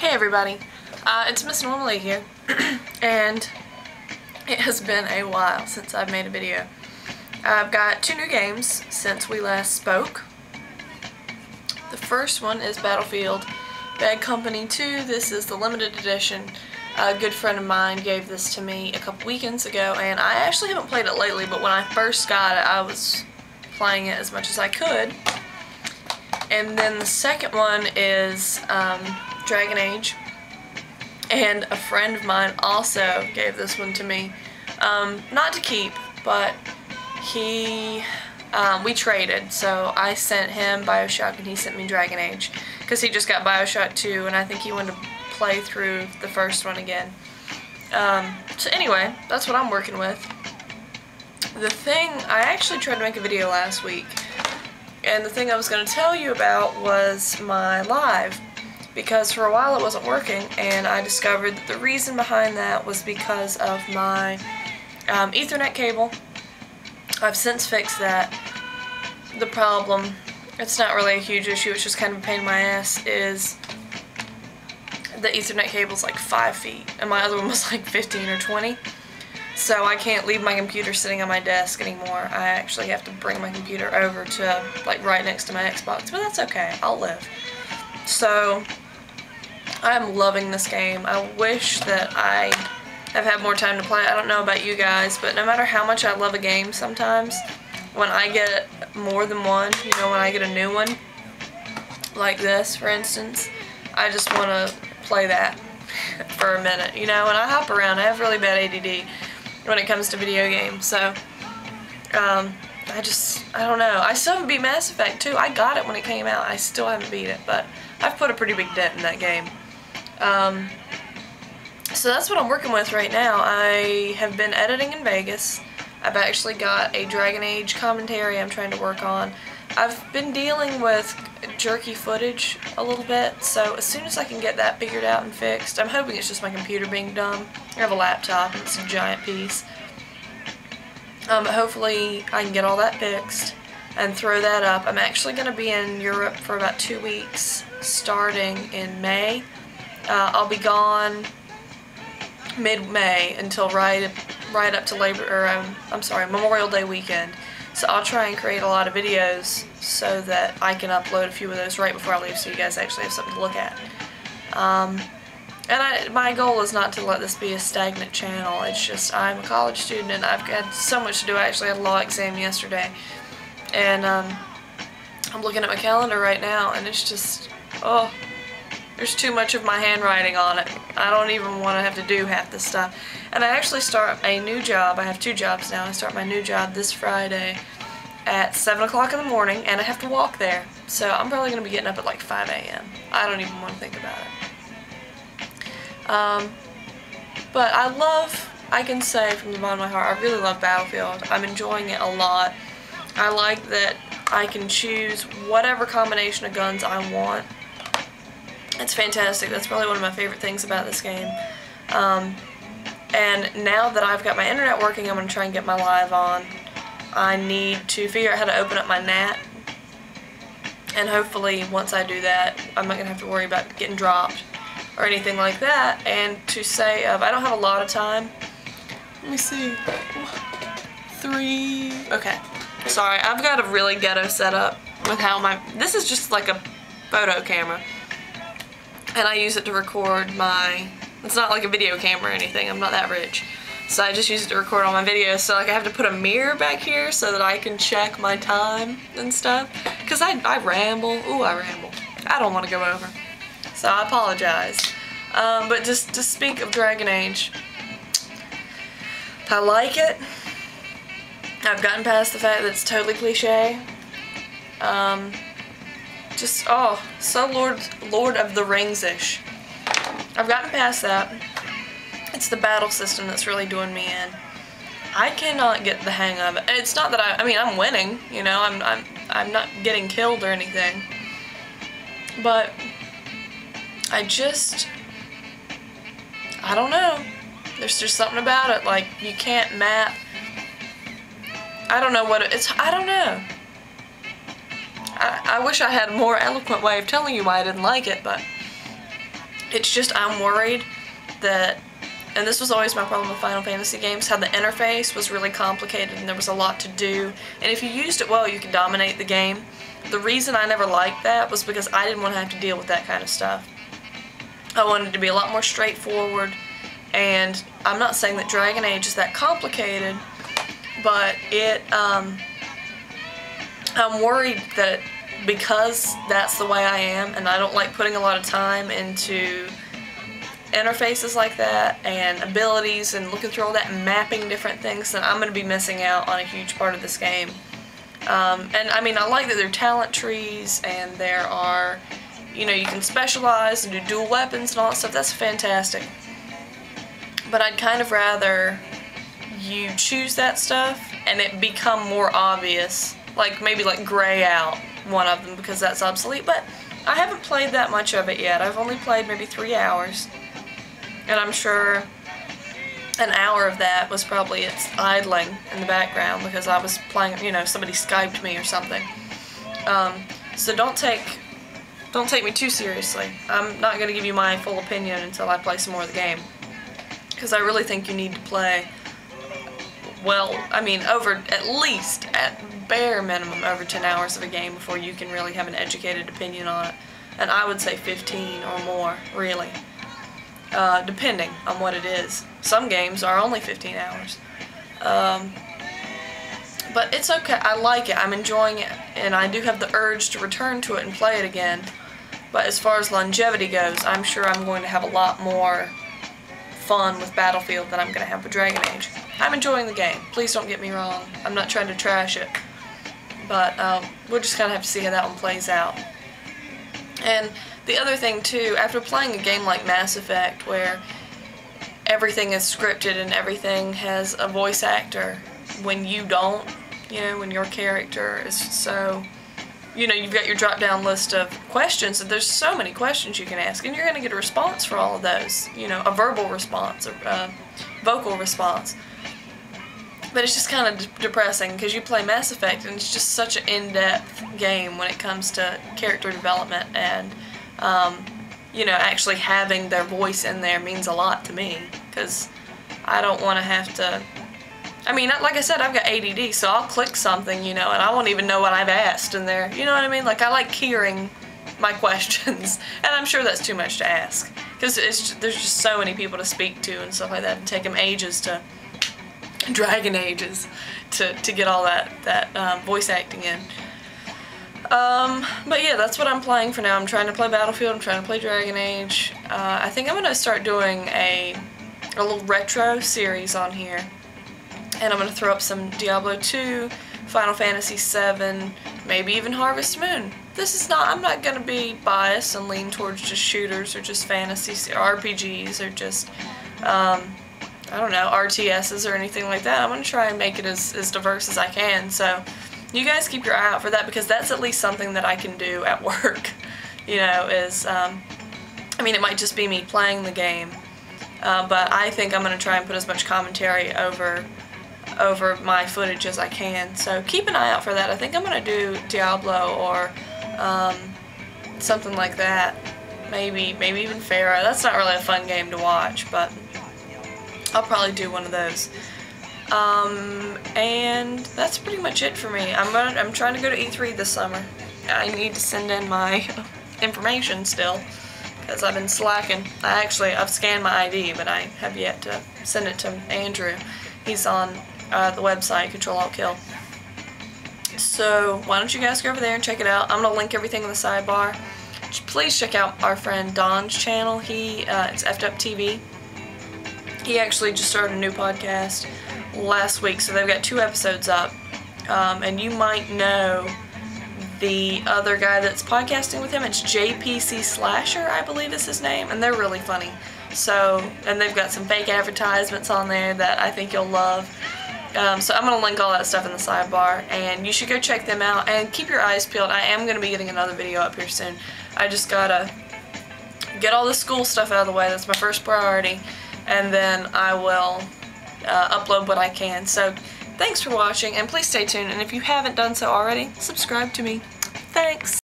Hey everybody, it's Miss Normally here, and it has been a while since I've made a video. I've got 2 new games since we last spoke. The first one is Battlefield Bad Company 2. This is the limited edition. A good friend of mine gave this to me a couple weekends ago, and I actually haven't played it lately, but when I first got it, I was playing it as much as I could. And then the second one is Dragon Age, and a friend of mine also gave this one to me, not to keep, but we traded, so I sent him BioShock and he sent me Dragon Age, because he just got BioShock 2 and I think he wanted to play through the first one again. So anyway, that's what I'm working with. The thing, I actually tried to make a video last week, and the thing I was going to tell you about was my live, because for a while it wasn't working, and I discovered that the reason behind that was because of my Ethernet cable. I've since fixed that. The problem, it's not really a huge issue, it's just kind of a pain in my ass, is the Ethernet cable's like 5 feet, and my other one was like 15 or 20. So I can't leave my computer sitting on my desk anymore. I actually have to bring my computer over to like right next to my Xbox, but that's okay, I'll live. So I'm loving this game. I wish that I have had more time to play. I don't know about you guys, but no matter how much I love a game, sometimes when I get more than one, you know, when I get a new one, like this for instance, I just want to play that for a minute, you know, and I hop around. I have really bad ADD when it comes to video games, so I don't know. I still haven't beat Mass Effect 2. I got it when it came out. I still haven't beat it, but I've put a pretty big dent in that game. So that's what I'm working with right now. I have been editing in Vegas. I've actually got a Dragon Age commentary I'm trying to work on. I've been dealing with jerky footage a little bit, so as soon as I can get that figured out and fixed, I'm hoping it's just my computer being dumb. I have a laptop and it's a giant piece. But hopefully I can get all that fixed and throw that up. I'm actually going to be in Europe for about 2 weeks starting in May. I'll be gone mid-May until right up to Memorial Day weekend. So I'll try and create a lot of videos so that I can upload a few of those right before I leave, so you guys actually have something to look at. And my goal is not to let this be a stagnant channel. It's just I'm a college student and I've got so much to do. I actually had a law exam yesterday, and I'm looking at my calendar right now, and it's just, oh, there's too much of my handwriting on it. I don't even want to have to do half this stuff. And I actually start a new job. I have 2 jobs now. I start my new job this Friday at 7 o'clock in the morning, and I have to walk there. So I'm probably going to be getting up at like 5 a.m. I don't even want to think about it. But I can say from the bottom of my heart, I really love Battlefield. I'm enjoying it a lot. I like that I can choose whatever combination of guns I want. It's fantastic. That's probably one of my favorite things about this game. And now that I've got my internet working, I'm going to try and get my live on. I need to figure out how to open up my NAT. And hopefully, once I do that, I'm not going to have to worry about getting dropped or anything like that. And to say, I don't have a lot of time. Let me see. 3. Okay. Sorry, I've got a really ghetto setup with how this is just like a photo camera. And I use it to record it's not like a video camera or anything, I'm not that rich. So I just use it to record all my videos, so like I have to put a mirror back here so that I can check my time and stuff. Because I ramble. Ooh, I ramble. I don't want to go over. So I apologize. But just to speak of Dragon Age, I like it. I've gotten past the fact that it's totally cliche. Just, oh, so Lord of the Rings-ish. I've gotten past that. It's the battle system that's really doing me in. I cannot get the hang of it. It's not that I mean, I'm winning, you know, I'm not getting killed or anything. But I don't know. There's just something about it, like, you can't map. I don't know what I don't know. I wish I had a more eloquent way of telling you why I didn't like it, but It's just I'm worried that, and this was always my problem with Final Fantasy games, how the interface was really complicated and there was a lot to do. And if you used it well, you could dominate the game. The reason I never liked that was because I didn't want to have to deal with that kind of stuff. I wanted it to be a lot more straightforward, and I'm not saying that Dragon Age is that complicated, but I'm worried that because that's the way I am, and I don't like putting a lot of time into interfaces like that and abilities and looking through all that and mapping different things, then I'm going to be missing out on a huge part of this game. And I mean, I like that there are talent trees and there are, you know, you can specialize and do dual weapons and all that stuff. That's fantastic. But I'd kind of rather you choose that stuff and it become more obvious, like maybe like gray out one of them because that's obsolete. But I haven't played that much of it yet. I've only played maybe 3 hours, and I'm sure an hour of that was probably it's idling in the background because I was playing, you know, somebody Skyped me or something. So don't take me too seriously. I'm not going to give you my full opinion until I play some more of the game, because I really think you need to play, well, I mean, at least, at bare minimum, over 10 hours of a game before you can really have an educated opinion on it. And I would say 15 or more, really. Depending on what it is. Some games are only 15 hours. But it's okay. I like it. I'm enjoying it. And I do have the urge to return to it and play it again. But as far as longevity goes, I'm sure I'm going to have a lot more fun with Battlefield than I'm going to have with Dragon Age. I'm enjoying the game. Please don't get me wrong. I'm not trying to trash it. But we'll just kind of have to see how that one plays out. And the other thing too, after playing a game like Mass Effect where everything is scripted and everything has a voice actor, when you don't, you know, when your character is so, you know, you've got your drop down list of questions and there's so many questions you can ask and you're going to get a response for all of those, you know, a verbal response, a vocal response. But it's just kind of depressing because you play Mass Effect and it's just such an in-depth game when it comes to character development, and you know, actually having their voice in there means a lot to me because I don't want to have to, I mean, like I said, I've got ADD, so I'll click something, you know, and I won't even know what I've asked in there, you know what I mean? Like, I like hearing my questions, and I'm sure that's too much to ask because there's just so many people to speak to and stuff like that, and take them ages to, Dragon Ages, to get all that voice acting in. But yeah, that's what I'm playing for now. I'm trying to play Battlefield, I'm trying to play Dragon Age. I think I'm going to start doing a little retro series on here. And I'm going to throw up some Diablo 2, Final Fantasy 7, maybe even Harvest Moon. I'm not going to be biased and lean towards just shooters or just fantasy or RPGs or just, I don't know, RTSs or anything like that. I'm going to try and make it as diverse as I can. So you guys keep your eye out for that, because that's at least something that I can do at work, you know, is, I mean, it might just be me playing the game, but I think I'm going to try and put as much commentary over my footage as I can. So keep an eye out for that. I think I'm going to do Diablo or something like that. Maybe even Pharaoh. That's not really a fun game to watch, but I'll probably do one of those. And that's pretty much it for me. I'm trying to go to E3 this summer. I need to send in my information still, because I've been slacking. I've scanned my ID, but I have yet to send it to Andrew. He's on the website, Control Alt Kill. So why don't you guys go over there and check it out. I'm going to link everything in the sidebar. Please check out our friend Don's channel. It's F'd Up TV. He actually just started a new podcast last week, so they've got 2 episodes up. And you might know the other guy that's podcasting with him. It's JPC Slasher, I believe is his name, and they're really funny. So, and they've got some fake advertisements on there that I think you'll love. So I'm going to link all that stuff in the sidebar, and you should go check them out, and keep your eyes peeled. I am going to be getting another video up here soon. I just gotta get all the school stuff out of the way. That's my first priority, and then I will upload what I can. So thanks for watching, and please stay tuned, and if you haven't done so already, subscribe to me. Thanks!